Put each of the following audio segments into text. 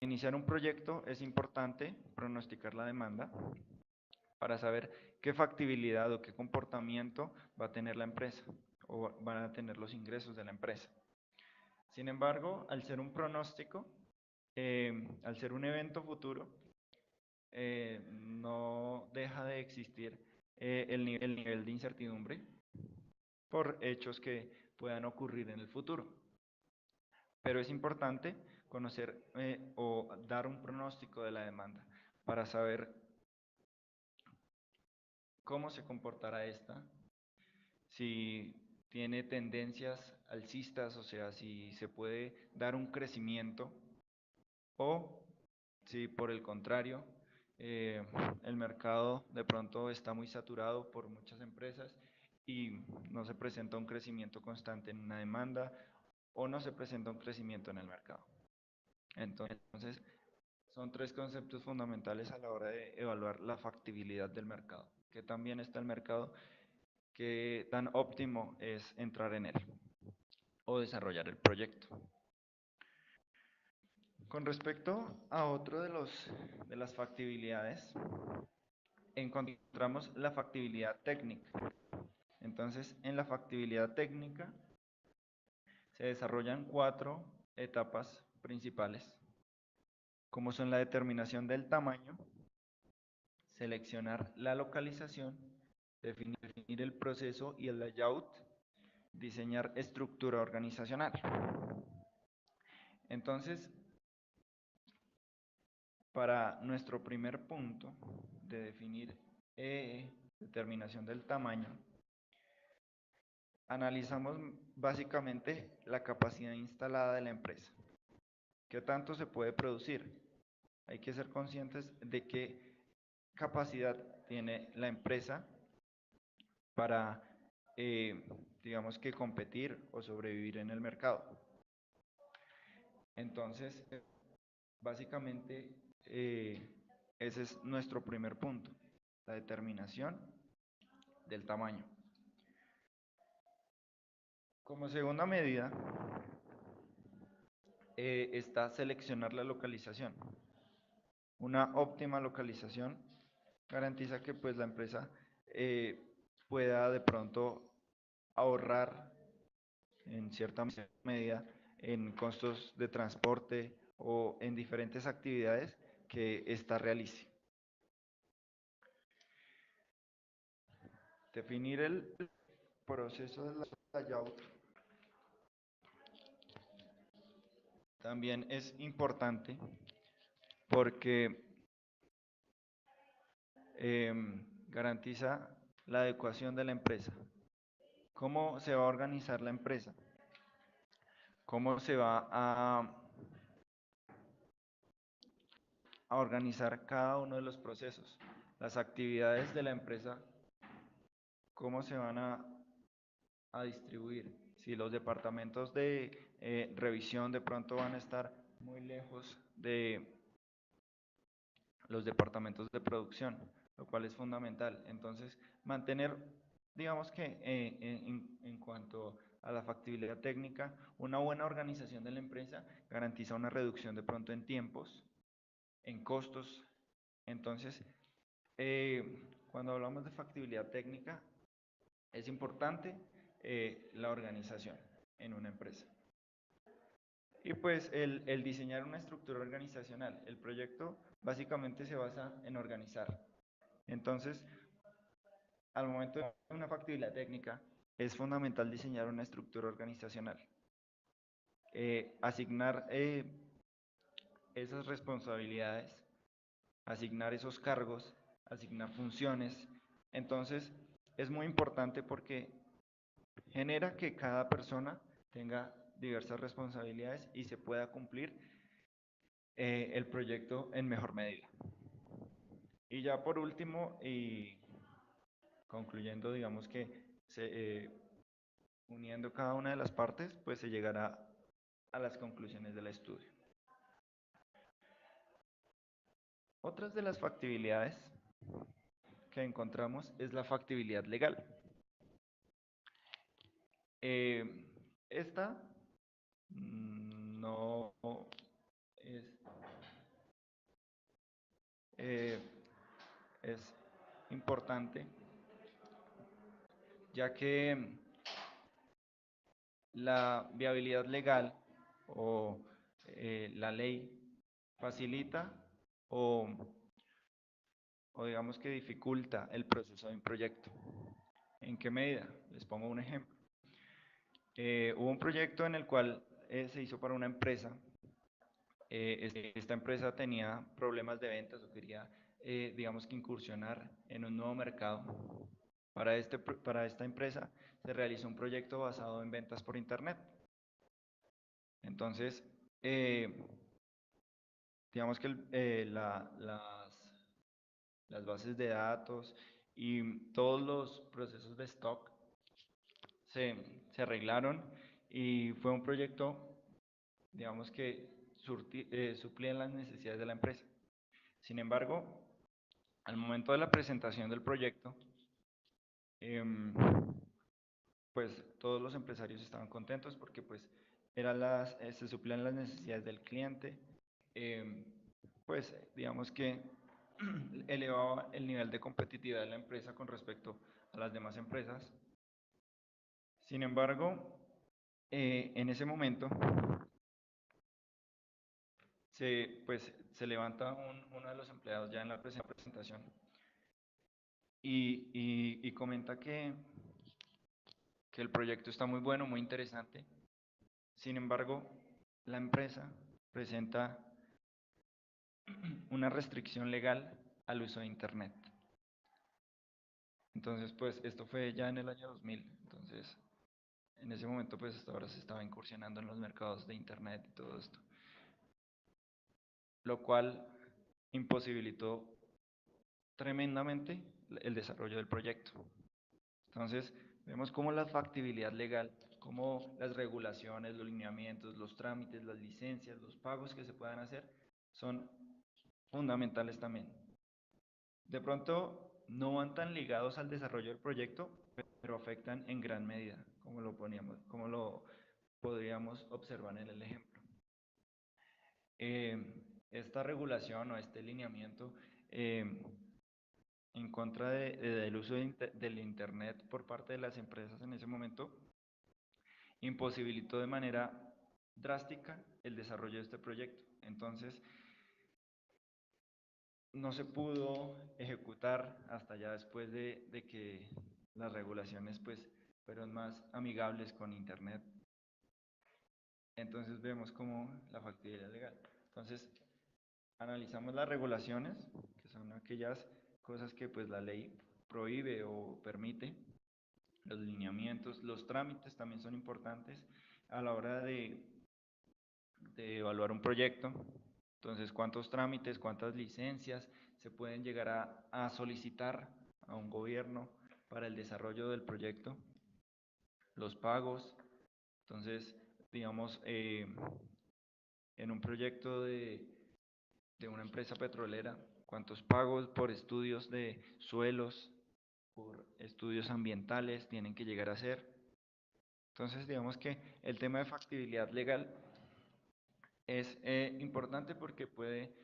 iniciar un proyecto es importante pronosticar la demanda para saber qué factibilidad o qué comportamiento va a tener la empresa o van a tener los ingresos de la empresa. Sin embargo, al ser un pronóstico, al ser un evento futuro, no deja de existir el nivel de incertidumbre por hechos que puedan ocurrir en el futuro. Pero es importante conocer o dar un pronóstico de la demanda para saber cómo se comportará esta, si tiene tendencias alcistas, o sea, si se puede dar un crecimiento o si por el contrario el mercado de pronto está muy saturado por muchas empresas y no se presenta un crecimiento constante en una demanda o no se presenta un crecimiento en el mercado. Entonces, son tres conceptos fundamentales a la hora de evaluar la factibilidad del mercado, que también está el mercado, qué tan óptimo es entrar en él o desarrollar el proyecto. Con respecto a otro de las factibilidades, encontramos la factibilidad técnica. Entonces, en la factibilidad técnica se desarrollan 4 etapas principales, como son la determinación del tamaño, seleccionar la localización, definir el proceso y el layout, diseñar estructura organizacional. Entonces, para nuestro primer punto de definir determinación del tamaño, analizamos básicamente la capacidad instalada de la empresa. ¿Qué tanto se puede producir? Hay que ser conscientes de qué capacidad tiene la empresa para, digamos que competir o sobrevivir en el mercado. Entonces, básicamente, ese es nuestro primer punto, la determinación del tamaño. Como segunda medida, está seleccionar la localización. Una óptima localización garantiza que pues la empresa pueda de pronto ahorrar en cierta medida en costos de transporte o en diferentes actividades que ésta realice. Definir el proceso de layout también es importante porque garantiza la adecuación de la empresa. ¿Cómo se va a organizar la empresa? ¿Cómo se va a organizar cada uno de los procesos? Las actividades de la empresa, ¿cómo se van a distribuir? Si los departamentos de revisión de pronto van a estar muy lejos de los departamentos de producción, lo cual es fundamental. Entonces, mantener, digamos que en cuanto a la factibilidad técnica, una buena organización de la empresa garantiza una reducción de pronto en tiempos, en costos. Entonces, cuando hablamos de factibilidad técnica, es importante la organización en una empresa. Y pues el diseñar una estructura organizacional. El proyecto básicamente se basa en organizar. Entonces, al momento de una factibilidad técnica, es fundamental diseñar una estructura organizacional. Asignar esas responsabilidades, asignar esos cargos, asignar funciones. Entonces, es muy importante porque genera que cada persona tenga diversas responsabilidades y se pueda cumplir el proyecto en mejor medida. Y ya por último, y concluyendo, digamos que uniendo cada una de las partes, pues se llegará a las conclusiones del estudio. Otras de las factibilidades que encontramos es la factibilidad legal. Esta no es es importante, ya que la viabilidad legal o la ley facilita o, o digamos que dificulta el proceso de un proyecto. ¿En qué medida? Les pongo un ejemplo. Hubo un proyecto en el cual se hizo para una empresa. Esta empresa tenía problemas de ventas o quería, digamos que incursionar en un nuevo mercado. Para esta empresa se realizó un proyecto basado en ventas por Internet. Entonces, digamos que las bases de datos y todos los procesos de stock se, se arreglaron y fue un proyecto, digamos que suplían las necesidades de la empresa. Sin embargo, al momento de la presentación del proyecto, em, pues todos los empresarios estaban contentos porque pues se suplían las necesidades del cliente, em, pues digamos que elevaba el nivel de competitividad de la empresa con respecto a las demás empresas. Sin embargo, en ese momento se levanta uno de los empleados ya en la presentación y comenta que el proyecto está muy bueno, muy interesante. Sin embargo, la empresa presenta una restricción legal al uso de Internet. Entonces, pues esto fue ya en el año 2000. Entonces, en ese momento, pues hasta ahora se estaba incursionando en los mercados de Internet y todo esto, lo cual imposibilitó tremendamente el desarrollo del proyecto. Entonces, vemos cómo la factibilidad legal, cómo las regulaciones, los lineamientos, los trámites, las licencias, los pagos que se puedan hacer son fundamentales también. De pronto no van tan ligados al desarrollo del proyecto, pero afectan en gran medida, como lo podríamos observar en el ejemplo. Esta regulación o este lineamiento en contra del uso del Internet por parte de las empresas en ese momento imposibilitó de manera drástica el desarrollo de este proyecto. Entonces, no se pudo ejecutar hasta ya después de que las regulaciones pues fueron más amigables con Internet. Entonces vemos como la factibilidad legal. Entonces, analizamos las regulaciones, que son aquellas cosas que pues la ley prohíbe o permite, los lineamientos, los trámites también son importantes a la hora de evaluar un proyecto. Entonces, ¿cuántos trámites, cuántas licencias se pueden llegar a solicitar a un gobierno para el desarrollo del proyecto? Los pagos. Entonces, digamos, en un proyecto de una empresa petrolera, ¿cuántos pagos por estudios de suelos, por estudios ambientales tienen que llegar a hacer? Entonces, digamos que el tema de factibilidad legal es importante porque puede,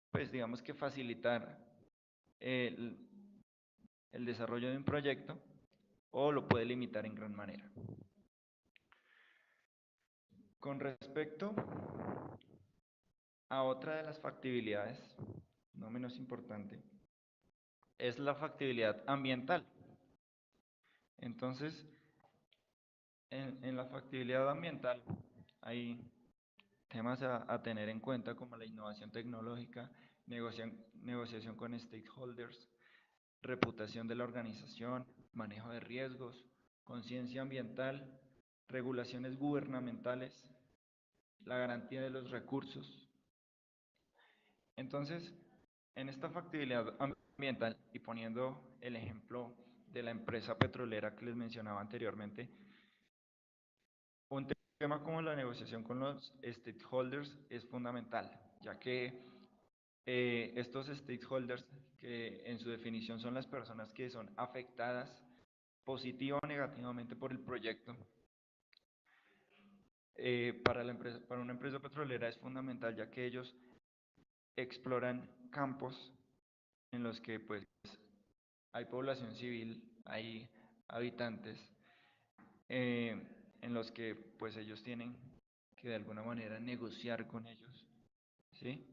pues digamos que facilitar el, el desarrollo de un proyecto o lo puede limitar en gran manera. Con respecto a otra de las factibilidades, no menos importante, es la factibilidad ambiental. Entonces, en la factibilidad ambiental hay temas a tener en cuenta como la innovación tecnológica, negociación con stakeholders, reputación de la organización, manejo de riesgos, conciencia ambiental, regulaciones gubernamentales, la garantía de los recursos. Entonces, en esta factibilidad ambiental y poniendo el ejemplo de la empresa petrolera que les mencionaba anteriormente, un tema como la negociación con los stakeholders es fundamental, ya que estos stakeholders, que en su definición son las personas que son afectadas positiva o negativamente por el proyecto, para una empresa petrolera es fundamental, ya que ellos exploran campos en los que pues hay población civil, hay habitantes, eh, en los que pues ellos tienen que de alguna manera negociar con ellos, ¿sí?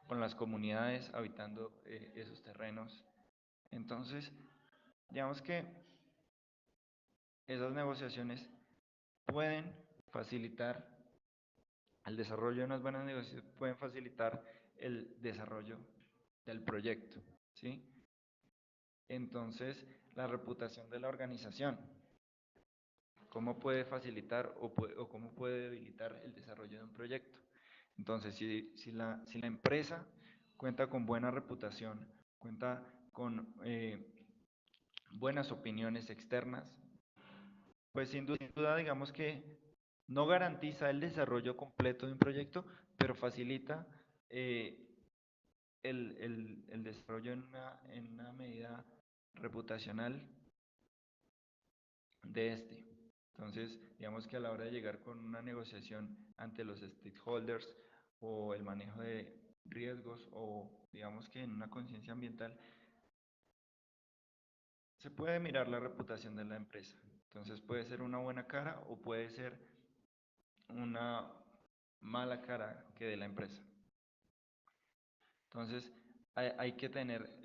Con las comunidades habitando esos terrenos. Entonces, digamos que esas negociaciones pueden facilitar el desarrollo de unas buenas negociaciones, pueden facilitar el desarrollo del proyecto, ¿sí? Entonces, la reputación de la organización, ¿cómo puede facilitar o cómo puede debilitar el desarrollo de un proyecto? Entonces, si la empresa cuenta con buena reputación, cuenta con buenas opiniones externas, pues sin duda digamos que no garantiza el desarrollo completo de un proyecto, pero facilita eh, el desarrollo en una medida reputacional de este. Entonces, digamos que a la hora de llegar con una negociación ante los stakeholders o el manejo de riesgos o digamos que en una conciencia ambiental, se puede mirar la reputación de la empresa. Entonces puede ser una buena cara o puede ser una mala cara que de la empresa. Entonces hay que tener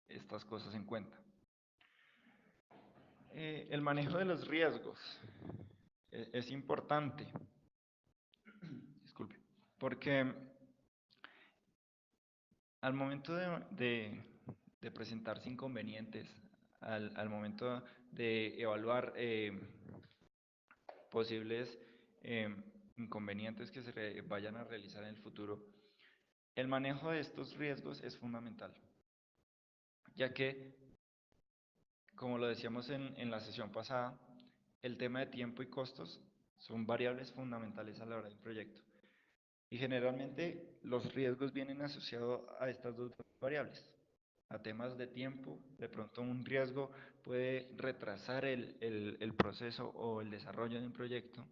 estas cosas en cuenta. El manejo de los riesgos es importante, disculpe, porque al momento de presentarse inconvenientes, al momento de evaluar posibles inconvenientes que se vayan a realizar en el futuro, el manejo de estos riesgos es fundamental, ya que, como lo decíamos en la sesión pasada, el tema de tiempo y costos son variables fundamentales a la hora del proyecto. Y generalmente los riesgos vienen asociados a estas dos variables, a temas de tiempo. De pronto un riesgo puede retrasar el proceso o el desarrollo de un proyecto,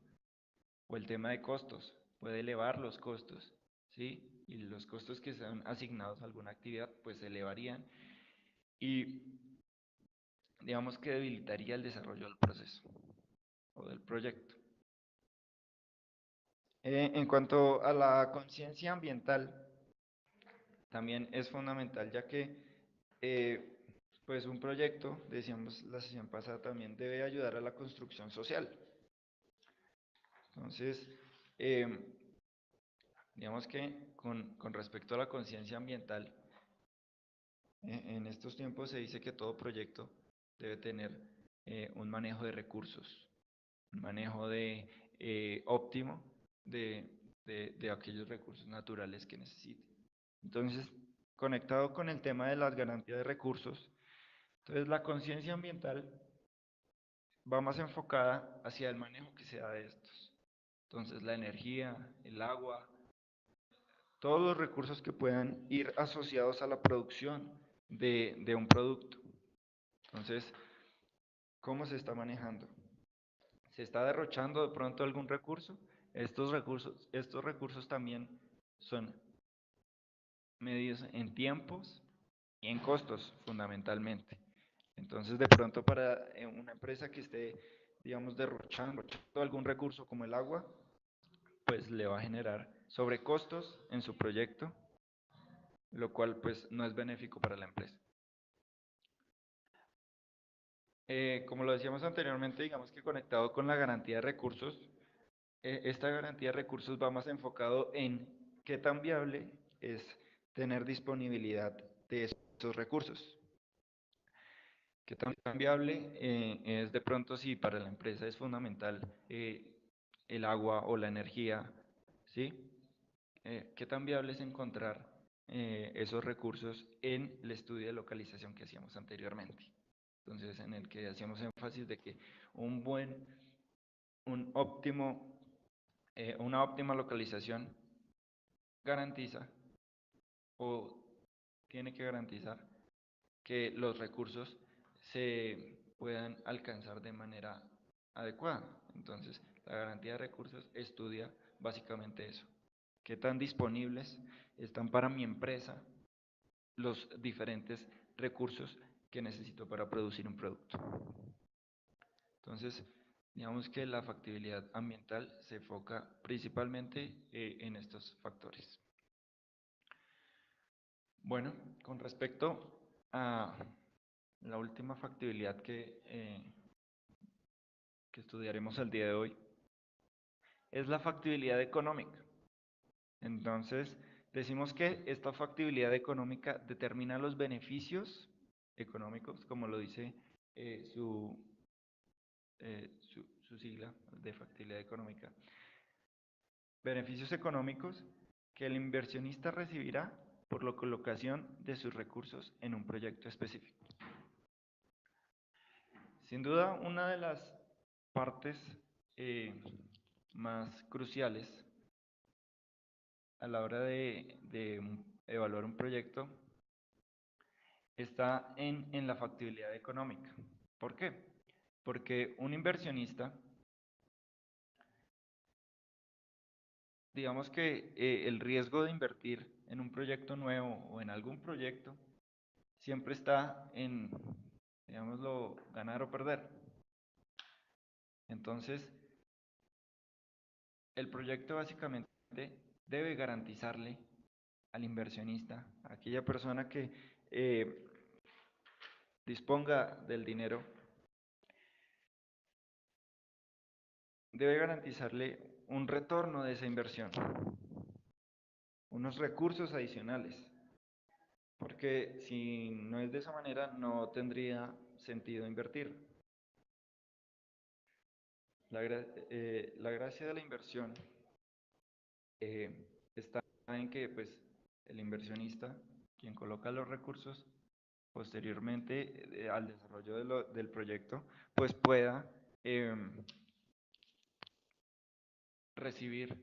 o el tema de costos, puede elevar los costos, ¿sí? Y los costos que sean asignados a alguna actividad, pues se elevarían y digamos que debilitaría el desarrollo del proceso o del proyecto. En cuanto a la conciencia ambiental, también es fundamental, ya que pues un proyecto, decíamos la sesión pasada, también debe ayudar a la construcción social. Entonces, digamos que con respecto a la conciencia ambiental, en estos tiempos se dice que todo proyecto debe tener un manejo de recursos, un manejo óptimo de aquellos recursos naturales que necesite. Entonces, conectado con el tema de las garantías de recursos, entonces la conciencia ambiental va más enfocada hacia el manejo que se da de estos. Entonces, la energía, el agua, todos los recursos que puedan ir asociados a la producción de un producto. Entonces, ¿cómo se está manejando? ¿Se está derrochando de pronto algún recurso? Estos recursos también son medidos en tiempos y en costos, fundamentalmente. Entonces, de pronto para una empresa que esté, digamos, derrochando algún recurso como el agua, pues le va a generar sobrecostos en su proyecto, lo cual pues no es benéfico para la empresa. Como lo decíamos anteriormente, digamos que conectado con la garantía de recursos, esta garantía de recursos va más enfocado en qué tan viable es tener disponibilidad de esos recursos. Qué tan viable es de pronto si para la empresa es fundamental el agua o la energía, ¿sí? ¿Qué tan viable es encontrar esos recursos en el estudio de localización que hacíamos anteriormente? Entonces, en el que hacíamos énfasis de que un buen, un óptimo, una óptima localización garantiza o tiene que garantizar que los recursos se puedan alcanzar de manera adecuada. Entonces, la garantía de recursos estudia básicamente eso, qué tan disponibles están para mi empresa los diferentes recursos que necesito para producir un producto. Entonces, digamos que la factibilidad ambiental se enfoca principalmente en estos factores. Bueno, con respecto a la última factibilidad que estudiaremos el día de hoy, es la factibilidad económica. Entonces, decimos que esta factibilidad económica determina los beneficios económicos, como lo dice su sigla de factibilidad económica. Beneficios económicos que el inversionista recibirá por la colocación de sus recursos en un proyecto específico. Sin duda, una de las partes más cruciales a la hora de evaluar un proyecto está en la factibilidad económica. ¿Por qué? Porque un inversionista, digamos que el riesgo de invertir en un proyecto nuevo o en algún proyecto siempre está en, digámoslo, ganar o perder. Entonces, el proyecto básicamente debe garantizarle al inversionista, a aquella persona que disponga del dinero, debe garantizarle un retorno de esa inversión, unos recursos adicionales, porque si no es de esa manera no tendría sentido invertir. La gracia de la inversión está en que pues, el inversionista, quien coloca los recursos, posteriormente al desarrollo del proyecto, pues pueda recibir,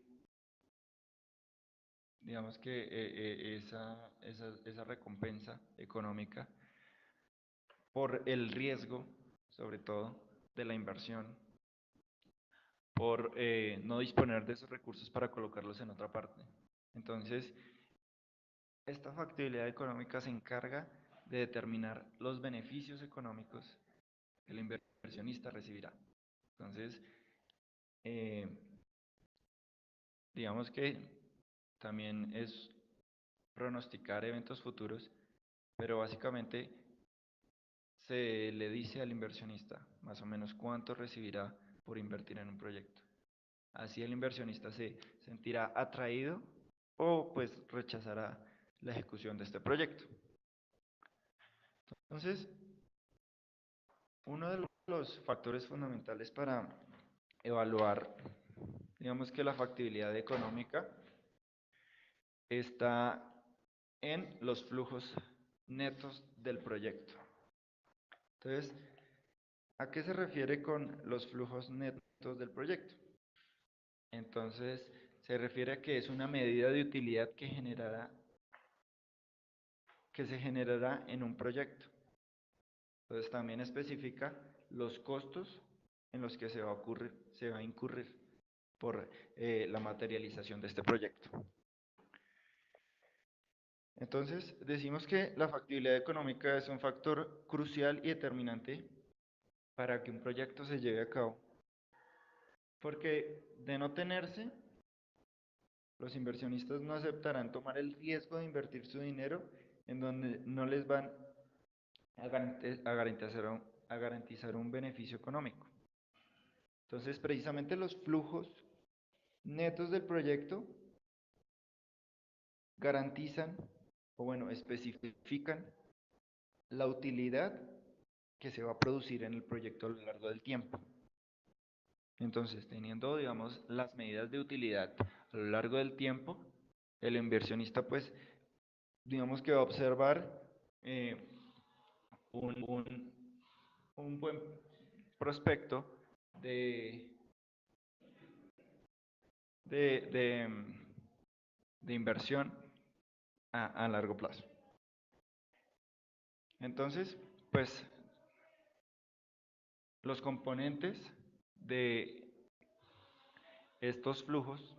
digamos que esa recompensa económica por el riesgo, sobre todo, de la inversión, por no disponer de esos recursos para colocarlos en otra parte. Entonces, esta factibilidad económica se encarga de determinar los beneficios económicos que el inversionista recibirá. Entonces, digamos que también es pronosticar eventos futuros, pero básicamente se le dice al inversionista más o menos cuánto recibirá por invertir en un proyecto. Así el inversionista se sentirá atraído o pues rechazará la ejecución de este proyecto. Entonces, uno de los factores fundamentales para evaluar, digamos que la factibilidad económica está en los flujos netos del proyecto. Entonces, ¿a qué se refiere con los flujos netos del proyecto? Entonces, se refiere a que es una medida de utilidad que se generará en un proyecto. Entonces, también especifica los costos en los que se va a incurrir por la materialización de este proyecto. Entonces, decimos que la factibilidad económica es un factor crucial y determinante para que un proyecto se lleve a cabo. Porque de no tenerse, los inversionistas no aceptarán tomar el riesgo de invertir su dinero en donde no les van a garantizar un beneficio económico. Entonces, precisamente los flujos netos del proyecto garantizan, o bueno, especifican la utilidad que se va a producir en el proyecto a lo largo del tiempo. Entonces, teniendo, digamos, las medidas de utilidad a lo largo del tiempo, el inversionista, pues, digamos que va a observar un buen prospecto de, de, de, de inversión a largo plazo. Entonces, pues, los componentes de estos flujos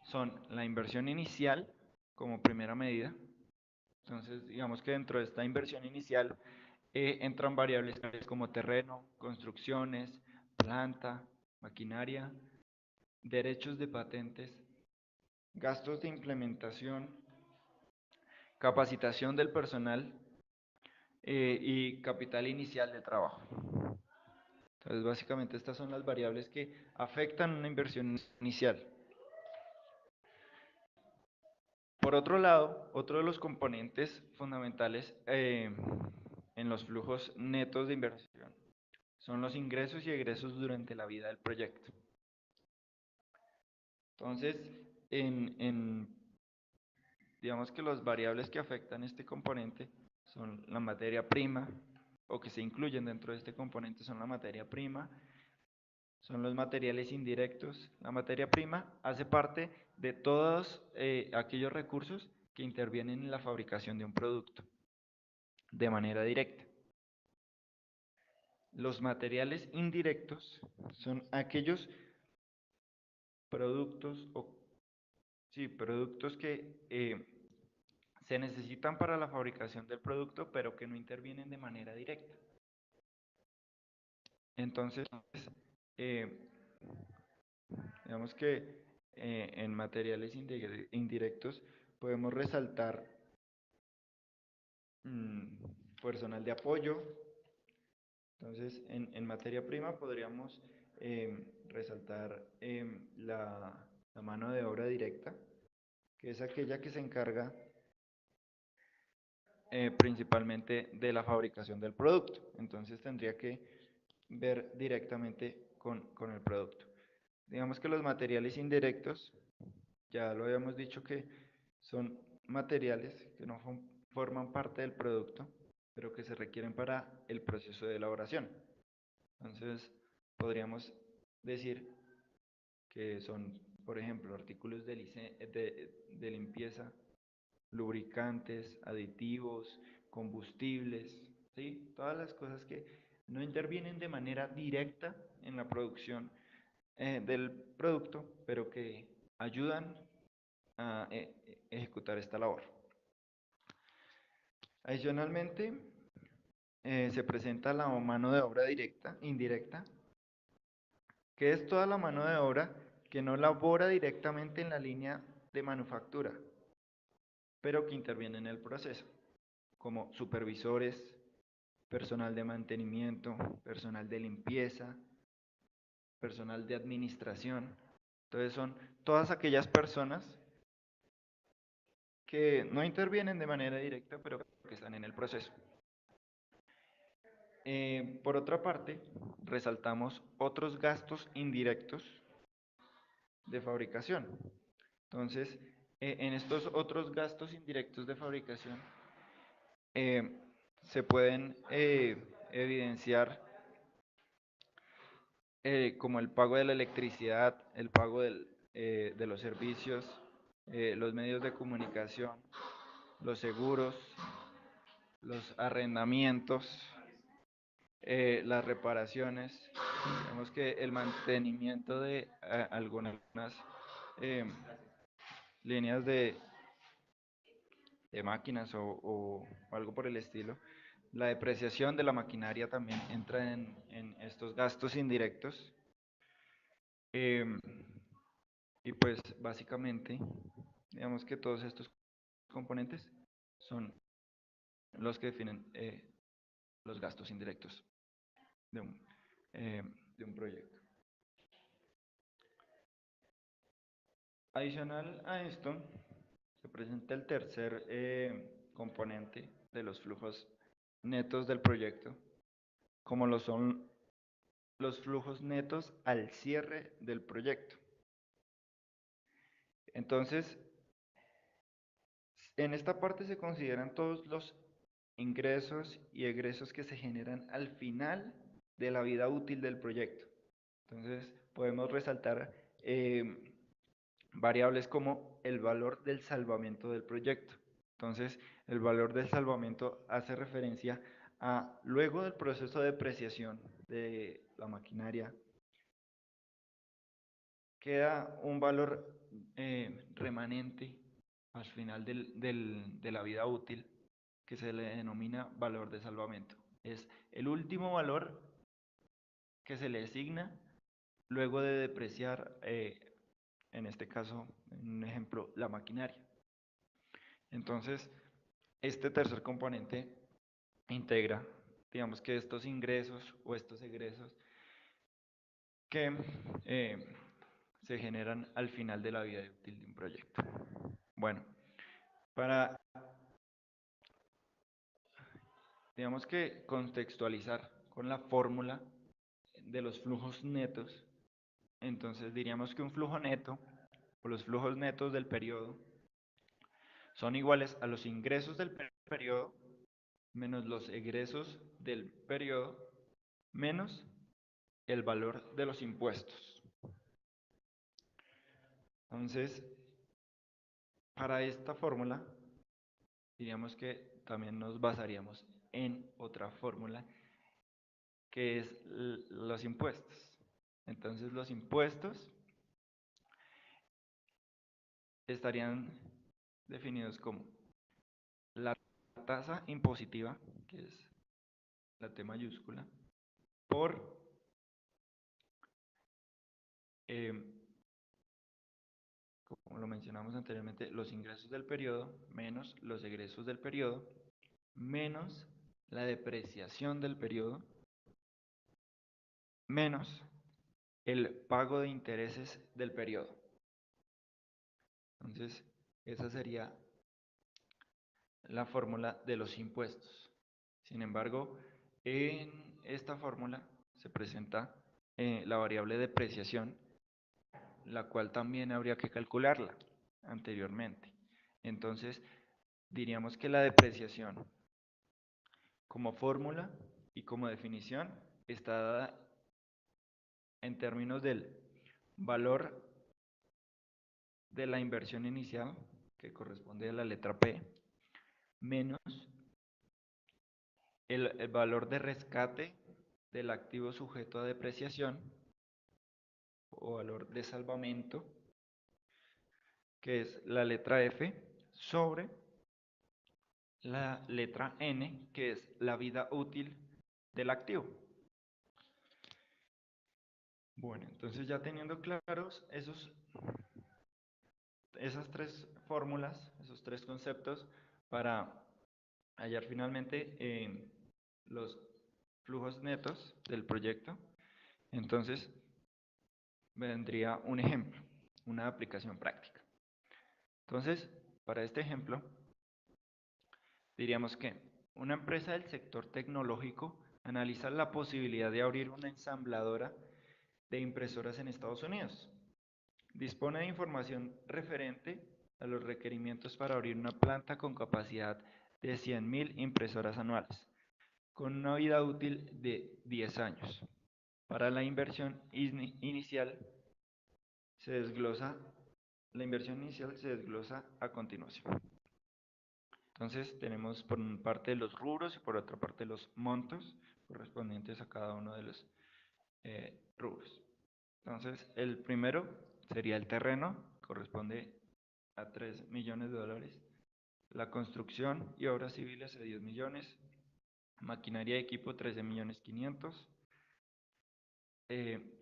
son la inversión inicial como primera medida. Entonces, digamos que dentro de esta inversión inicial entran variables tales como terreno, construcciones, planta, maquinaria, derechos de patentes, gastos de implementación, capacitación del personal y capital inicial de trabajo. Entonces, básicamente estas son las variables que afectan una inversión inicial. Por otro lado, otro de los componentes fundamentales en los flujos netos de inversión son los ingresos y egresos durante la vida del proyecto. Entonces, digamos que las variables que afectan este componente son la materia prima, o que se incluyen dentro de este componente son la materia prima, son los materiales indirectos. La materia prima hace parte de todos aquellos recursos que intervienen en la fabricación de un producto de manera directa. Los materiales indirectos son aquellos productos productos que se necesitan para la fabricación del producto, pero que no intervienen de manera directa. Entonces, eh, digamos que en materiales indirectos podemos resaltar personal de apoyo. Entonces, en materia prima podríamos resaltar la mano de obra directa, que es aquella que se encarga principalmente de la fabricación del producto. Entonces tendría que ver directamente con el producto. Digamos que los materiales indirectos, ya lo habíamos dicho que son materiales que no forman parte del producto, pero que se requieren para el proceso de elaboración. Entonces, podríamos decir que son, por ejemplo, artículos de limpieza, lubricantes, aditivos, combustibles, ¿sí? Todas las cosas que no intervienen de manera directa en la producción del producto, pero que ayudan a ejecutar esta labor. Adicionalmente, se presenta la mano de obra indirecta, que es toda la mano de obra que no labora directamente en la línea de manufactura, pero que interviene en el proceso, como supervisores, personal de mantenimiento, personal de limpieza, personal de administración. Entonces son todas aquellas personas que no intervienen de manera directa, pero que están en el proceso. Por otra parte, resaltamos otros gastos indirectos de fabricación. Entonces, en estos otros gastos indirectos de fabricación se pueden evidenciar como el pago de la electricidad, el pago de los servicios, los medios de comunicación, los seguros, los arrendamientos, las reparaciones. Vemos que el mantenimiento de algunas eh, líneas de máquinas o algo por el estilo. La depreciación de la maquinaria también entra en estos gastos indirectos. Y pues básicamente, digamos que todos estos componentes son los que definen los gastos indirectos de un, de un proyecto. Adicional a esto, se presenta el tercer componente de los flujos netos del proyecto, como lo son los flujos netos al cierre del proyecto. Entonces, en esta parte se consideran todos los ingresos y egresos que se generan al final de la vida útil del proyecto. Entonces, podemos resaltar variables como el valor del salvamento del proyecto. Entonces, el valor del salvamento hace referencia a luego del proceso de depreciación de la maquinaria, queda un valor remanente al final de la vida útil que se le denomina valor de salvamento. Es el último valor que se le asigna luego de depreciar, en este caso, en un ejemplo, la maquinaria. Entonces, este tercer componente integra, digamos que estos ingresos o estos egresos que se generan al final de la vida útil de un proyecto. Bueno, para, digamos que contextualizar con la fórmula de los flujos netos, entonces diríamos que un flujo neto o los flujos netos del periodo son iguales a los ingresos del periodo menos los egresos del periodo menos el valor de los impuestos. Entonces, para esta fórmula, diríamos que también nos basaríamos en otra fórmula que es los impuestos. Entonces, los impuestos estarían definidos como la tasa impositiva, que es la T mayúscula, por eh, como lo mencionamos anteriormente, los ingresos del periodo menos los egresos del periodo menos la depreciación del periodo menos el pago de intereses del periodo. Entonces, esa sería la fórmula de los impuestos. Sin embargo, en esta fórmula se presenta la variable depreciación, la cual también habría que calcularla anteriormente. Entonces, diríamos que la depreciación como fórmula y como definición está dada en términos del valor de la inversión inicial, que corresponde a la letra P, menos el valor de rescate del activo sujeto a depreciación o valor de salvamento, que es la letra F, sobre la letra N, que es la vida útil del activo. Bueno, entonces ya teniendo claros esas tres fórmulas, esos tres conceptos, para hallar finalmente los flujos netos del proyecto, entonces vendría un ejemplo, una aplicación práctica. Entonces, para este ejemplo, diríamos que una empresa del sector tecnológico analiza la posibilidad de abrir una ensambladora de impresoras en Estados Unidos. Dispone de información referente a los requerimientos para abrir una planta con capacidad de 100.000 impresoras anuales, con una vida útil de 10 años. Para la inversión inicial se desglosa, la inversión inicial se desglosa a continuación. Entonces tenemos por una parte los rubros y por otra parte los montos correspondientes a cada uno de los rubros. Entonces el primero sería el terreno, corresponde a 3 millones de dólares. La construcción y obras civiles a 10 millones. Maquinaria y equipo 13 millones 500.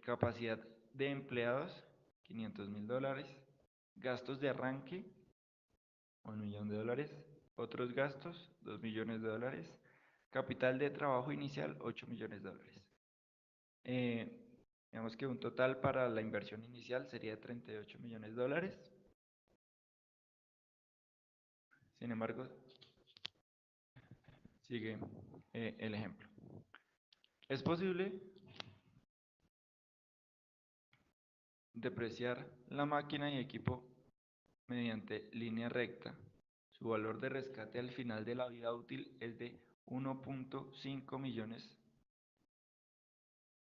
Capacidad de empleados 500.000 dólares. Gastos de arranque 1 millón de dólares. Otros gastos 2 millones de dólares. Capital de trabajo inicial 8 millones de dólares. Digamos que un total para la inversión inicial sería de 38 millones de dólares. Sin embargo, sigue el ejemplo. Es posible depreciar la máquina y equipo mediante línea recta. Su valor de rescate al final de la vida útil es de 1.5 millones.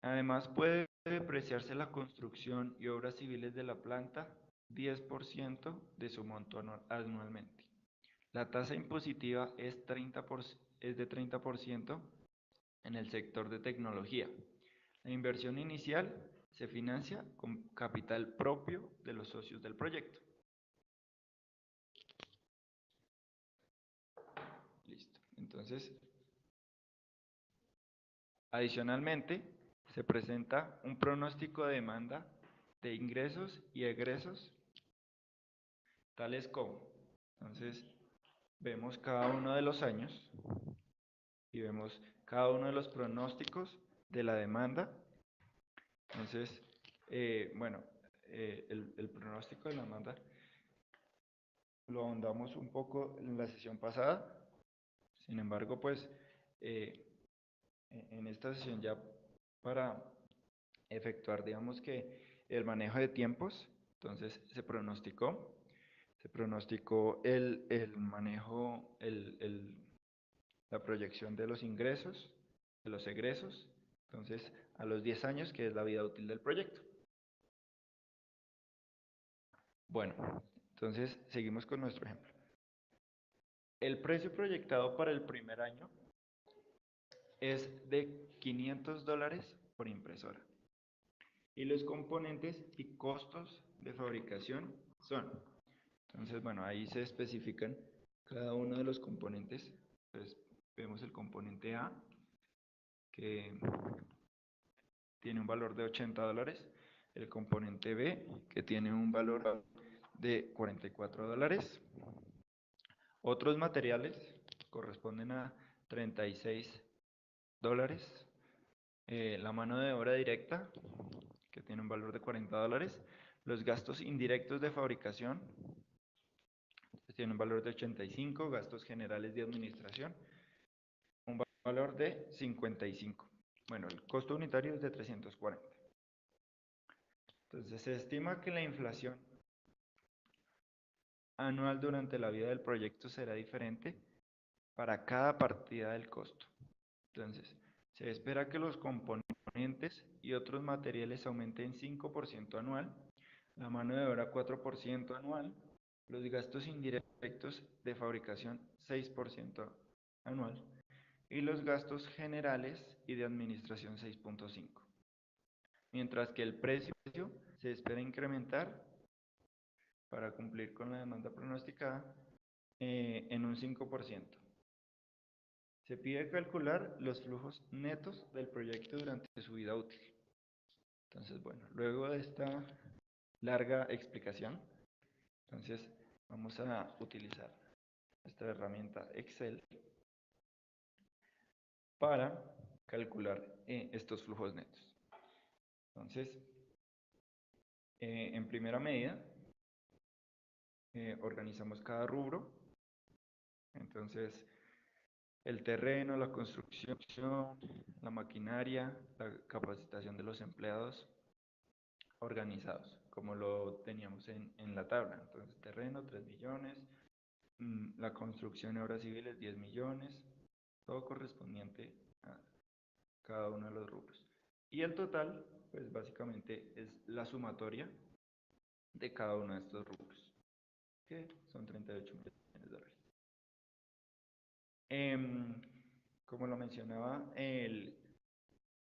Además, puede depreciarse la construcción y obras civiles de la planta 10% de su monto anualmente. La tasa impositiva es de 30% en el sector de tecnología. La inversión inicial se financia con capital propio de los socios del proyecto. Listo. Entonces, adicionalmente, se presenta un pronóstico de demanda de ingresos y egresos, tales como, entonces, vemos cada uno de los años y vemos cada uno de los pronósticos de la demanda. Entonces, bueno, el pronóstico de la demanda lo ahondamos un poco en la sesión pasada. Sin embargo, pues, en esta sesión ya para efectuar, digamos que el manejo de tiempos, entonces se pronosticó el manejo, la proyección de los ingresos, de los egresos, entonces a los 10 años, que es la vida útil del proyecto. Bueno, entonces seguimos con nuestro ejemplo. El precio proyectado para el primer año es de $500 por impresora. Y los componentes y costos de fabricación son. Entonces, bueno, ahí se especifican cada uno de los componentes. Entonces, vemos el componente A, que tiene un valor de $80. El componente B, que tiene un valor de $44. Otros materiales corresponden a $36. La mano de obra directa, que tiene un valor de $40. Los gastos indirectos de fabricación, que tienen un valor de 85. Gastos generales de administración, un valor de 55. Bueno, el costo unitario es de 340. Entonces, se estima que la inflación anual durante la vida del proyecto será diferente para cada partida del costo. Entonces, se espera que los componentes y otros materiales aumenten 5% anual, la mano de obra 4% anual, los gastos indirectos de fabricación 6% anual y los gastos generales y de administración 6.5%. Mientras que el precio se espera incrementar para cumplir con la demanda pronosticada en un 5%. Se pide calcular los flujos netos del proyecto durante su vida útil. Entonces, bueno, luego de esta larga explicación, entonces vamos a utilizar esta herramienta Excel para calcular estos flujos netos. Entonces, en primera medida, organizamos cada rubro. Entonces, el terreno, la construcción, la maquinaria, la capacitación de los empleados organizados, como lo teníamos en la tabla. Entonces, terreno, 3 millones, la construcción y obras civiles, 10 millones, todo correspondiente a cada uno de los rubros. Y el total, pues básicamente es la sumatoria de cada uno de estos rubros, que son 38 millones de dólares. Como lo mencionaba,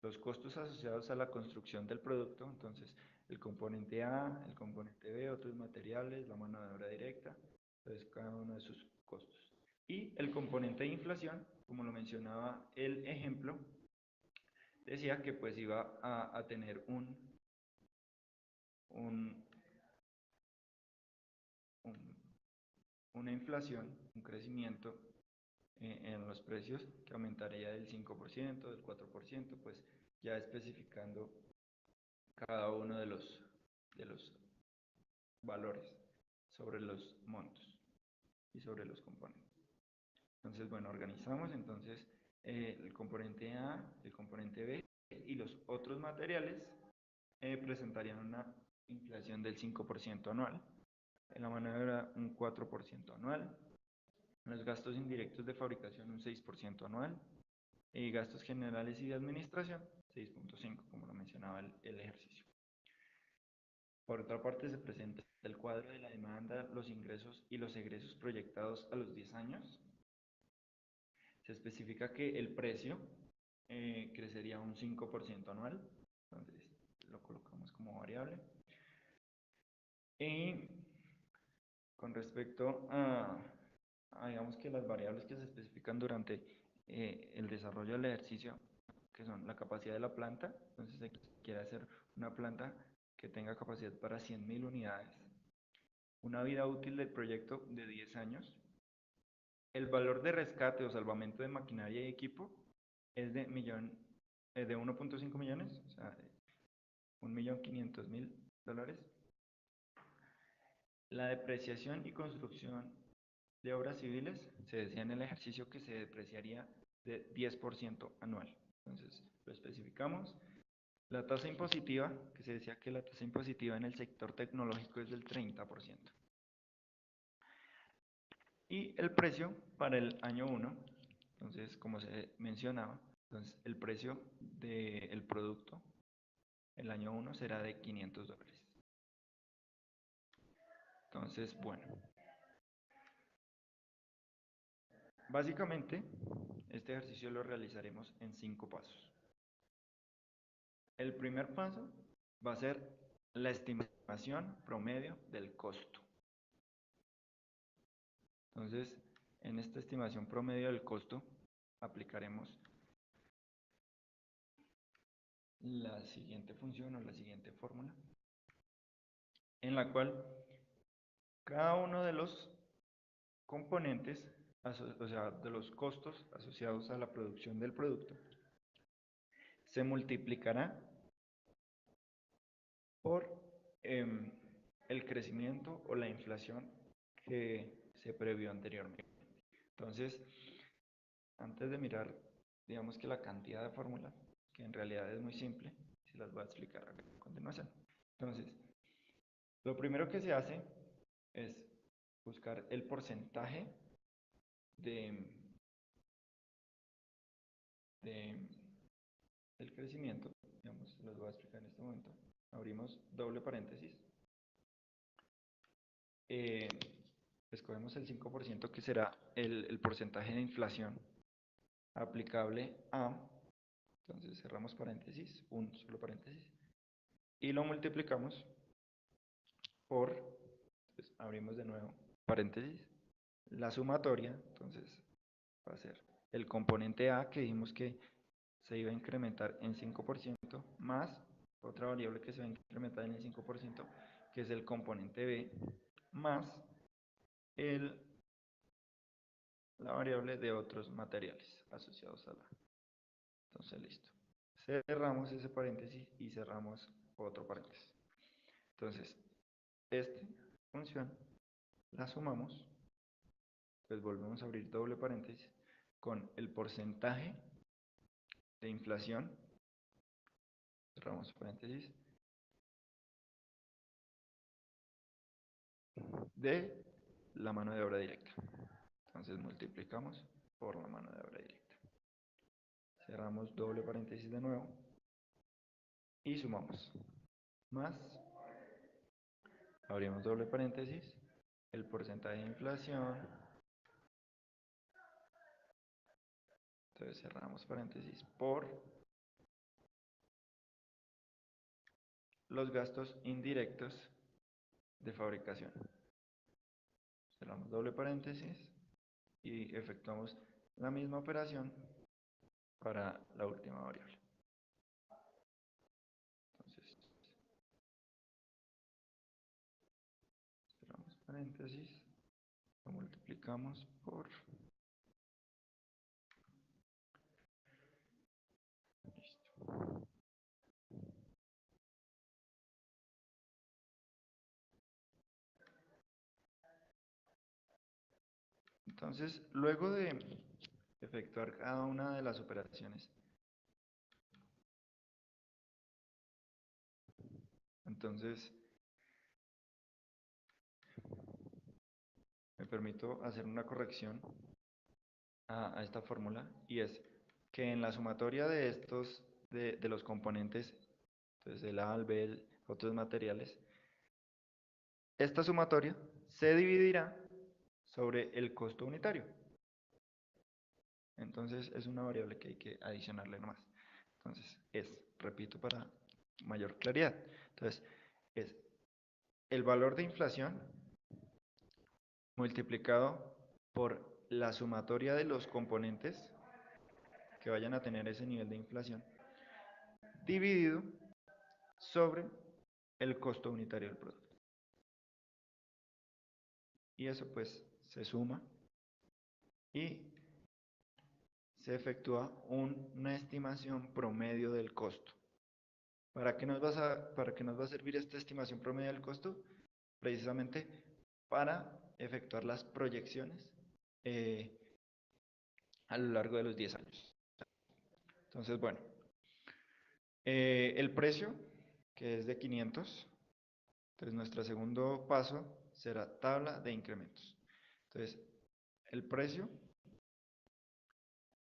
los costos asociados a la construcción del producto, entonces el componente A, el componente B, otros materiales, la mano de obra directa, entonces cada uno de sus costos. Y el componente de inflación, como lo mencionaba el ejemplo, decía que pues iba a tener una inflación, un crecimiento en los precios que aumentaría del 5%, del 4%, pues ya especificando cada uno de los valores sobre los montos y sobre los componentes. Entonces, bueno, organizamos entonces el componente A, el componente B y los otros materiales presentarían una inflación del 5% anual, en la mano de obra un 4% anual, los gastos indirectos de fabricación un 6% anual y gastos generales y de administración 6.5%, como lo mencionaba el ejercicio. Por otra parte, se presenta el cuadro de la demanda, los ingresos y los egresos proyectados a los 10 años. Se especifica que el precio crecería un 5% anual. Entonces, lo colocamos variable. Y con respecto a, digamos que las variables que se especifican durante el desarrollo del ejercicio, que son la capacidad de la planta, entonces se quiere hacer una planta que tenga capacidad para 100.000 unidades, una vida útil del proyecto de 10 años, el valor de rescate o salvamento de maquinaria y equipo es de 1.5 millones, o sea, 1.500.000 dólares. La depreciación y construcción de obras civiles se decía en el ejercicio que se depreciaría de 10% anual. Entonces, lo especificamos. La tasa impositiva, que se decía que la tasa impositiva en el sector tecnológico es del 30%. Y el precio para el año 1, entonces, como se mencionaba, entonces el precio del producto el año 1 será de 500 dólares. Entonces, bueno, básicamente este ejercicio lo realizaremos en 5 pasos. El primer paso va a ser la estimación promedio del costo. Entonces, en esta estimación promedio del costo aplicaremos la siguiente función o la siguiente fórmula, en la cual cada uno de los componentes, o sea, de los costos asociados a la producción del producto, se multiplicará por el crecimiento o la inflación que se previó anteriormente. Entonces, antes de mirar, digamos que la cantidad de fórmulas, que en realidad es muy simple, se las voy a explicar a continuación. Entonces, lo primero que se hace es buscar el porcentaje de, del crecimiento, digamos, se los voy a explicar en este momento. Abrimos doble paréntesis. Escogemos el 5% que será el porcentaje de inflación aplicable a, entonces cerramos paréntesis, un solo paréntesis, y lo multiplicamos por, pues, abrimos de nuevo paréntesis, la sumatoria, entonces va a ser el componente A que dijimos que se iba a incrementar en 5%, más otra variable que se va a incrementar en el 5%, que es el componente B, más la variable de otros materiales asociados a la. Entonces, listo. Cerramos ese paréntesis y cerramos otro paréntesis. Entonces, esta función la sumamos, pues volvemos a abrir doble paréntesis con el porcentaje de inflación, cerramos paréntesis, de la mano de obra directa. Entonces multiplicamos por la mano de obra directa. Cerramos doble paréntesis de nuevo y sumamos. Más, abrimos doble paréntesis, el porcentaje de inflación. Entonces cerramos paréntesis por los gastos indirectos de fabricación. Cerramos doble paréntesis y efectuamos la misma operación para la última variable. Entonces, cerramos paréntesis, lo multiplicamos por. Listo. Entonces, luego de efectuar cada una de las operaciones, entonces me permito hacer una corrección a esta fórmula, y es que en la sumatoria de estos, de los componentes, entonces el A, el B, otros materiales, esta sumatoria se dividirá sobre el costo unitario. Entonces es una variable que hay que adicionarle nomás. Entonces repito para mayor claridad. Entonces, es el valor de inflación multiplicado por la sumatoria de los componentes que vayan a tener ese nivel de inflación, dividido sobre el costo unitario del producto. Y eso pues se suma y se efectúa una estimación promedio del costo. ¿Para qué nos va a servir esta estimación promedio del costo? Precisamente para efectuar las proyecciones eh, a lo largo de los 10 años. Entonces, bueno, el precio, que es de 500, entonces nuestro segundo paso será tabla de incrementos. Entonces, el precio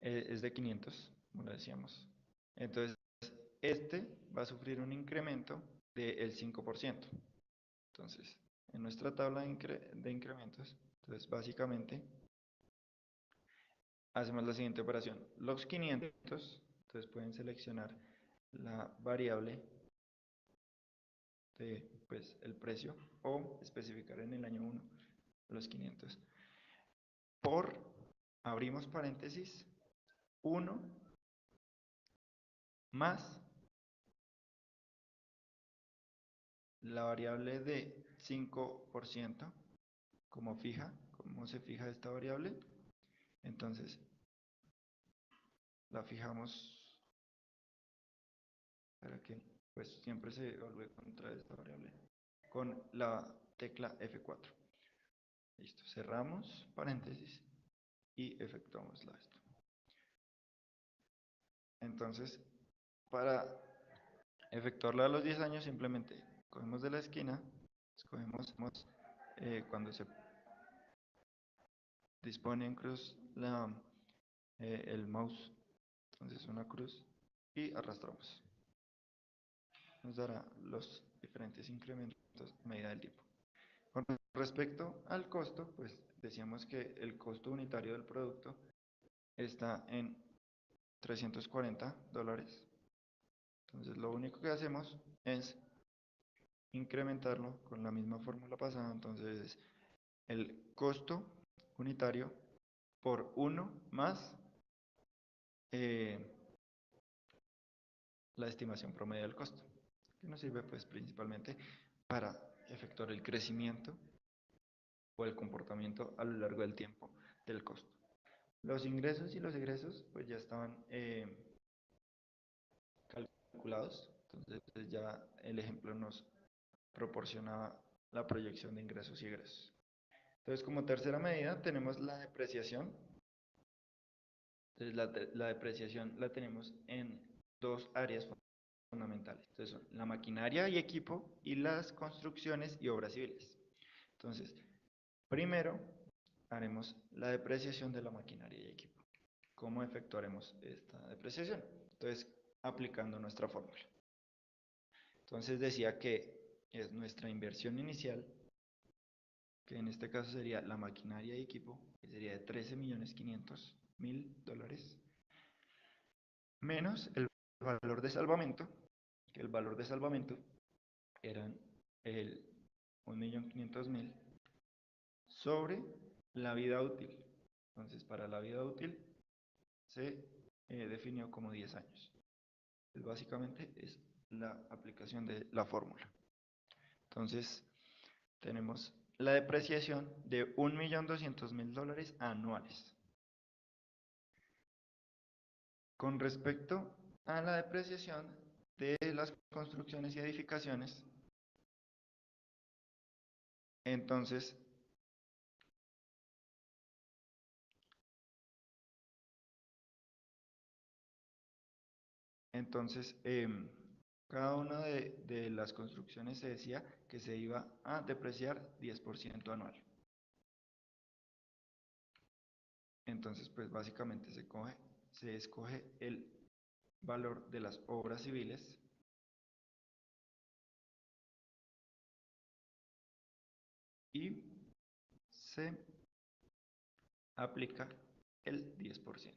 es de 500, como lo decíamos. Entonces, este va a sufrir un incremento del 5%. Entonces, en nuestra tabla de incrementos, entonces básicamente hacemos la siguiente operación. Los 500, entonces pueden seleccionar la variable de pues, el precio o especificar en el año 1 los 500 por, abrimos paréntesis, 1 más la variable de 5% como fija. ¿Cómo se fija esta variable? Entonces, la fijamos para que pues siempre se evalúe contra esta variable con la tecla F4. Listo, cerramos paréntesis y efectuamos esto. Entonces, para efectuarla a los 10 años, simplemente cogemos de la esquina, escogemos cuando se dispone en cruz el mouse, entonces una cruz, y arrastramos. Nos dará los diferentes incrementos a medida del tiempo. Con respecto al costo, pues decíamos que el costo unitario del producto está en $340. Entonces lo único que hacemos es incrementarlo con la misma fórmula pasada. Entonces el costo unitario por 1 más eh, la estimación promedio del costo, que nos sirve pues principalmente para efectuar el crecimiento o el comportamiento a lo largo del tiempo del costo. Los ingresos y los egresos pues ya estaban calculados, entonces ya el ejemplo nos proporcionaba la proyección de ingresos y egresos. Entonces, como tercera medida tenemos la depreciación. Entonces, la depreciación la tenemos en dos áreas fundamentales. Entonces, son la maquinaria y equipo y las construcciones y obras civiles. Entonces, primero haremos la depreciación de la maquinaria y equipo. ¿Cómo efectuaremos esta depreciación? Entonces, aplicando nuestra fórmula. Entonces, decía que es nuestra inversión inicial, que en este caso sería la maquinaria y equipo, que sería de $13.500.000, menos el valor de salvamento, que el valor de salvamento eran el 1.500.000 sobre la vida útil. Entonces, para la vida útil se definió como 10 años. Básicamente es la aplicación de la fórmula. Entonces, tenemos la depreciación de $1.200.000 anuales. Con respecto a la depreciación de las construcciones y edificaciones, entonces, cada una de las construcciones se decía que se iba a depreciar 10% anual. Entonces, pues básicamente se escoge el valor de las obras civiles y se aplica el 10%,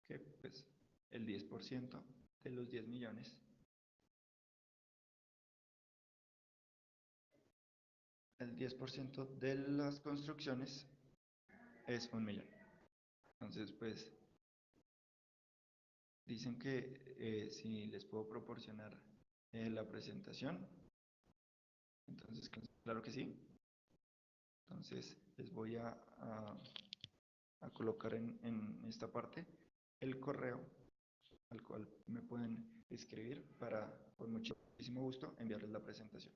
que pues el 10% de los 10 millones el 10% de las construcciones es 1.000.000. Entonces, pues, dicen que si les puedo proporcionar la presentación, entonces, claro que sí. Entonces, les voy a colocar en esta parte el correo al cual me pueden escribir para, con muchísimo gusto, enviarles la presentación.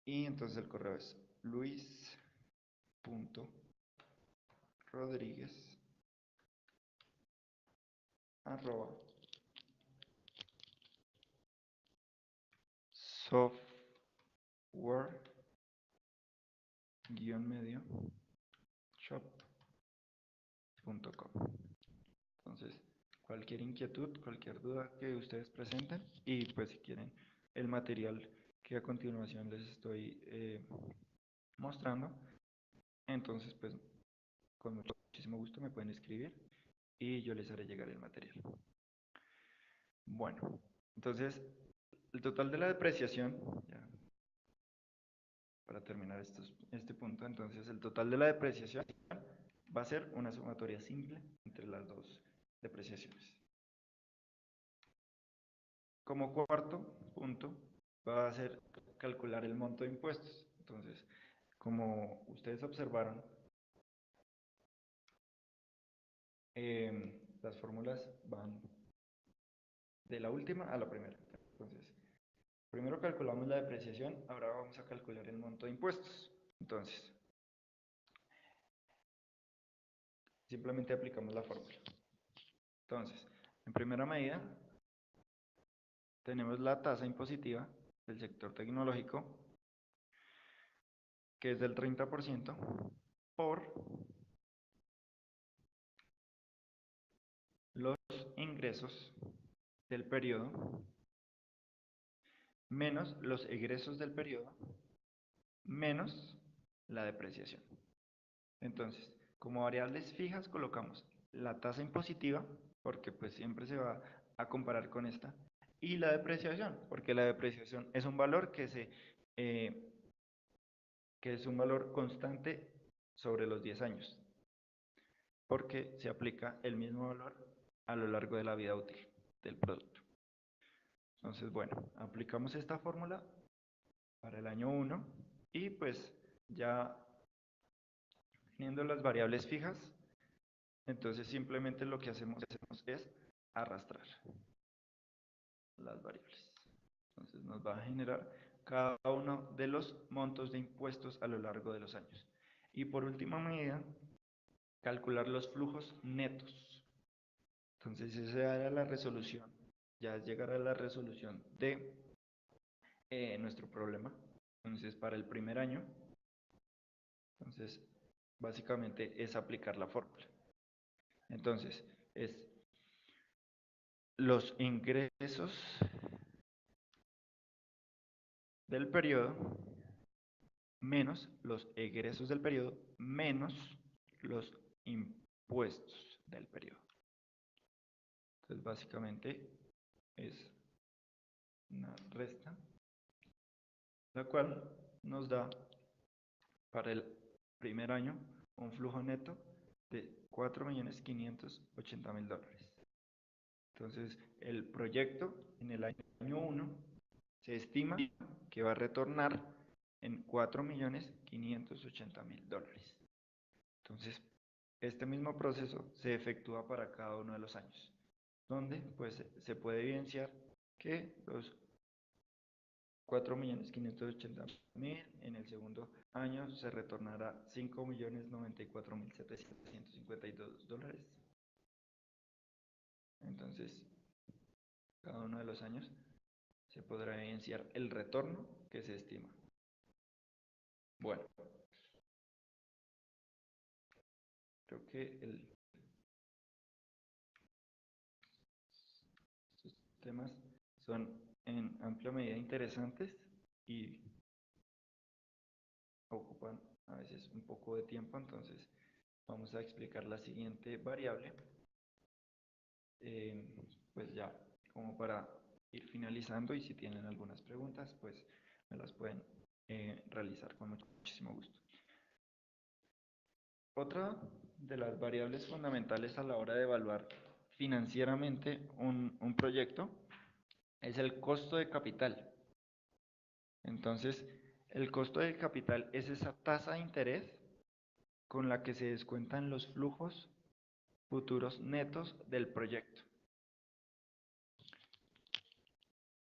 Y entonces el correo es luis.rodriguez@software-medio.shop.com. Entonces, cualquier inquietud, cualquier duda que ustedes presenten, y pues si quieren el material que a continuación les estoy mostrando, entonces pues con muchísimo gusto me pueden escribir y yo les haré llegar el material. Bueno, entonces el total de la depreciación, ya, para terminar este punto, entonces el total de la depreciación va a ser una sumatoria simple entre las dos depreciaciones. Como cuarto punto, va a ser calcular el monto de impuestos. Entonces, como ustedes observaron, las fórmulas van de la última a la primera. Entonces, primero calculamos la depreciación, ahora vamos a calcular el monto de impuestos. Entonces, simplemente aplicamos la fórmula. Entonces, en primera medida, tenemos la tasa impositiva del sector tecnológico, que es del 30%, por los ingresos del periodo menos los egresos del periodo menos la depreciación. Entonces, como variables fijas colocamos la tasa impositiva, porque pues siempre se va a comparar con esta, y la depreciación, porque la depreciación es un valor que es un valor constante sobre los 10 años, porque se aplica el mismo valor a lo largo de la vida útil del producto. Entonces, bueno, aplicamos esta fórmula para el año 1 y pues ya teniendo las variables fijas, entonces simplemente lo que hacemos es arrastrar las variables. Entonces nos va a generar cada uno de los montos de impuestos a lo largo de los años. Y por última medida, calcular los flujos netos. Entonces esa era la resolución. Ya es llegar a la resolución de nuestro problema. Entonces para el primer año, entonces básicamente es aplicar la fórmula. Entonces es los ingresos del periodo menos los egresos del periodo menos los impuestos del periodo. Entonces básicamente es una resta, la cual nos da para el primer año un flujo neto de $4.580.000. Entonces el proyecto en el año 1 se estima que va a retornar en $4.580.000. Entonces, este mismo proceso se efectúa para cada uno de los años, donde pues se puede evidenciar que los 4.580.000 en el segundo año se retornará $5.094.752. Entonces, cada uno de los años se podrá evidenciar el retorno que se estima. Bueno, creo que estos temas son en amplia medida interesantes y ocupan a veces un poco de tiempo, entonces vamos a explicar la siguiente variable, pues ya como para ir finalizando, y si tienen algunas preguntas, pues me las pueden realizar con muchísimo gusto. Otra de las variables fundamentales a la hora de evaluar financieramente un proyecto es el costo de capital. Entonces, el costo de capital es esa tasa de interés con la que se descuentan los flujos futuros netos del proyecto.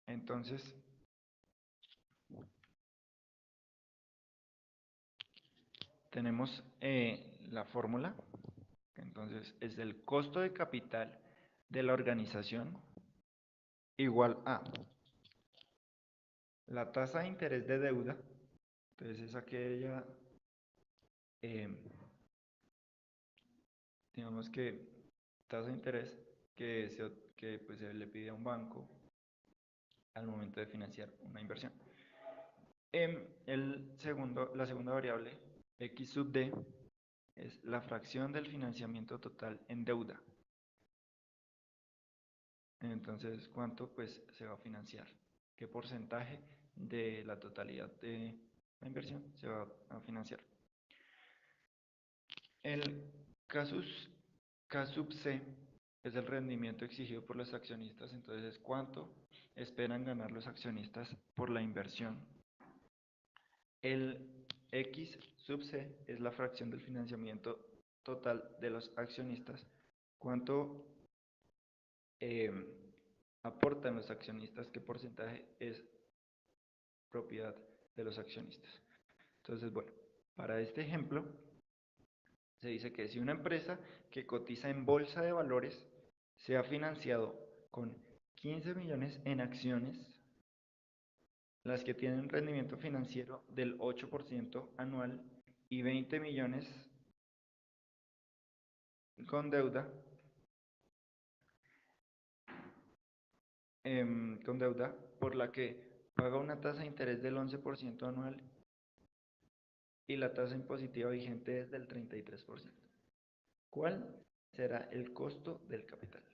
Entonces, tenemos la fórmula. Entonces, es el costo de capital de la organización igual a la tasa de interés de deuda. Entonces, es aquella, eh, digamos que, tasa de interés que pues, se le pide a un banco al momento de financiar una inversión. La segunda variable, X sub D, es la fracción del financiamiento total en deuda. Entonces, ¿cuánto pues se va a financiar? ¿Qué porcentaje de la totalidad de la inversión se va a financiar? El K sub C es el rendimiento exigido por los accionistas, entonces ¿cuánto esperan ganar los accionistas por la inversión? El X sub C es la fracción del financiamiento total de los accionistas. ¿Cuánto aportan los accionistas? ¿Qué porcentaje es propiedad de los accionistas? Entonces, bueno, para este ejemplo, se dice que si una empresa que cotiza en bolsa de valores se ha financiado con 15 millones en acciones, las que tienen un rendimiento financiero del 8% anual y 20 millones con deuda, por la que paga una tasa de interés del 11% anual y la tasa impositiva vigente es del 33%. ¿Cuál será el costo del capital?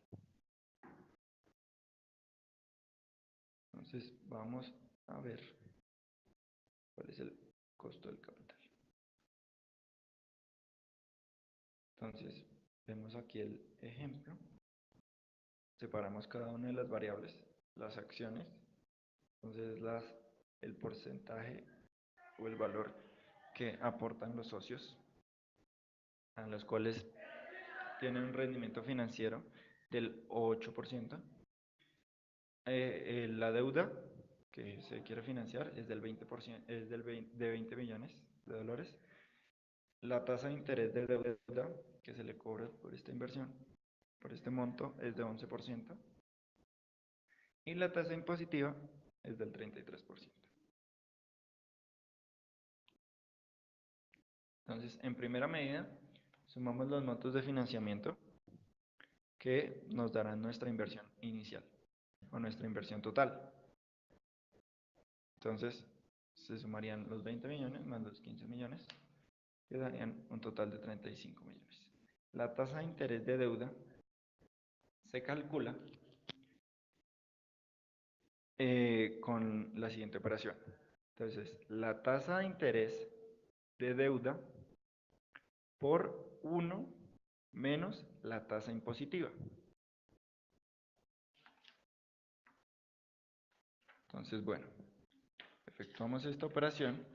Entonces vamos a ver cuál es el costo del capital. Entonces vemos aquí el ejemplo. Separamos cada una de las variables, las acciones. Entonces el porcentaje o el valor que aportan los socios, a los cuales tienen un rendimiento financiero del 8%. La deuda que se quiere financiar es del 20%, es de 20 millones de dólares. La tasa de interés de deuda que se le cobra por esta inversión, por este monto, es de 11%. Y la tasa impositiva es del 33%. Entonces, en primera medida, sumamos los montos de financiamiento que nos darán nuestra inversión inicial o nuestra inversión total. Entonces, se sumarían los 20 millones más los 15 millones, que darían un total de 35 millones. La tasa de interés de deuda se calcula con la siguiente operación. Entonces, la tasa de interés de deuda por 1 menos la tasa impositiva. Entonces, bueno, efectuamos esta operación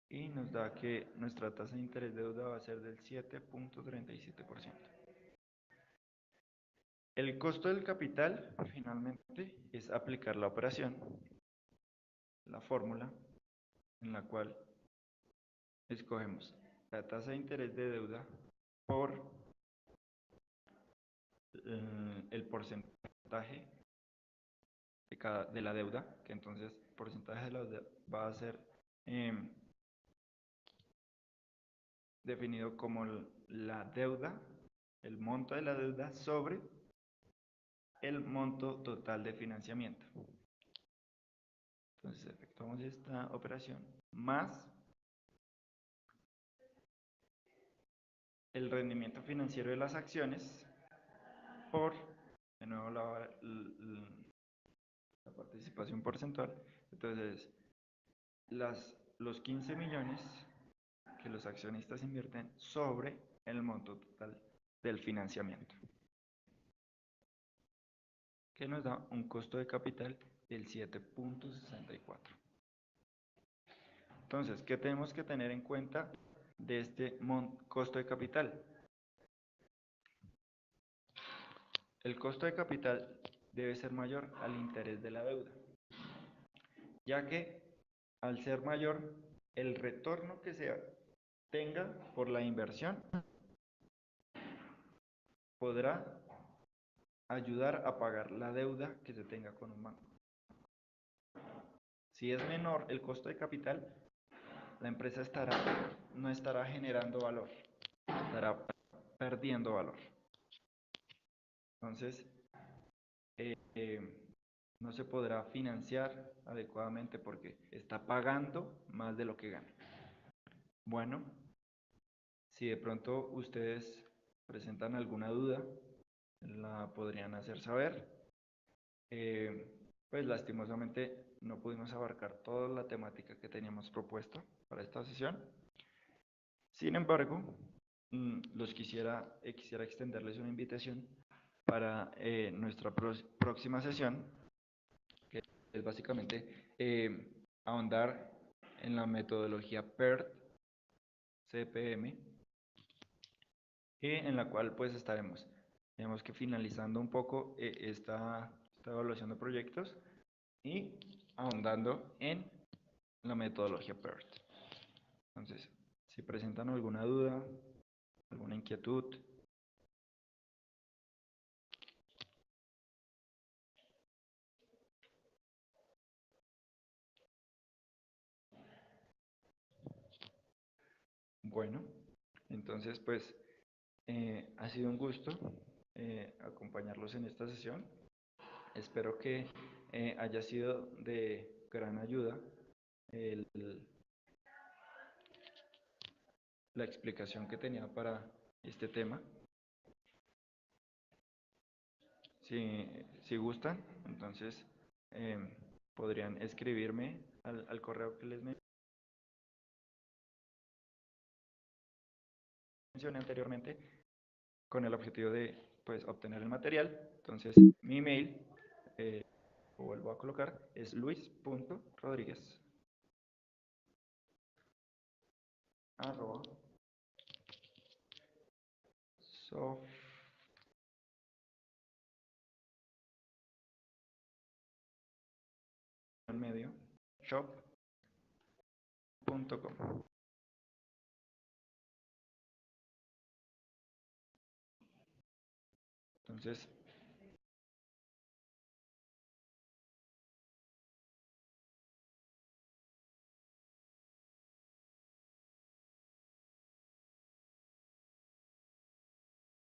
y nos da que nuestra tasa de interés de deuda va a ser del 7.37%. El costo del capital, finalmente, es aplicar la operación, la fórmula, en la cual escogemos la tasa de interés de deuda por el porcentaje de la deuda, que entonces el porcentaje de la deuda va a ser definido como la deuda, el monto de la deuda sobre el monto total de financiamiento. Entonces efectuamos esta operación más el rendimiento financiero de las acciones por de nuevo la participación porcentual. Entonces, los 15 millones que los accionistas invierten sobre el monto total del financiamiento, que nos da un costo de capital del 7.64. Entonces, ¿qué tenemos que tener en cuenta de este costo de capital? El costo de capital debe ser mayor al interés de la deuda, ya que al ser mayor, el retorno que se tenga por la inversión podrá ayudar a pagar la deuda que se tenga con un banco. Si es menor el costo de capital, la empresa no estará generando valor, estará perdiendo valor. Entonces, no se podrá financiar adecuadamente porque está pagando más de lo que gana. Bueno, si de pronto ustedes presentan alguna duda, la podrían hacer saber. Pues lastimosamente no pudimos abarcar toda la temática que teníamos propuesta para esta sesión. Sin embargo, quisiera extenderles una invitación para nuestra próxima sesión, que es básicamente ahondar en la metodología PERT, CPM, y en la cual pues estaremos, digamos que finalizando un poco esta evaluación de proyectos y ahondando en la metodología PERT. Entonces, si presentan alguna duda, alguna inquietud. Bueno, entonces pues ha sido un gusto acompañarlos en esta sesión. Espero que haya sido de gran ayuda la explicación que tenía para este tema. Si gustan, entonces podrían escribirme al correo que les mencioné anteriormente con el objetivo de pues, obtener el material. Entonces, mi email, lo vuelvo a colocar, es luis.rodriguez arroba medio shop.com. Entonces,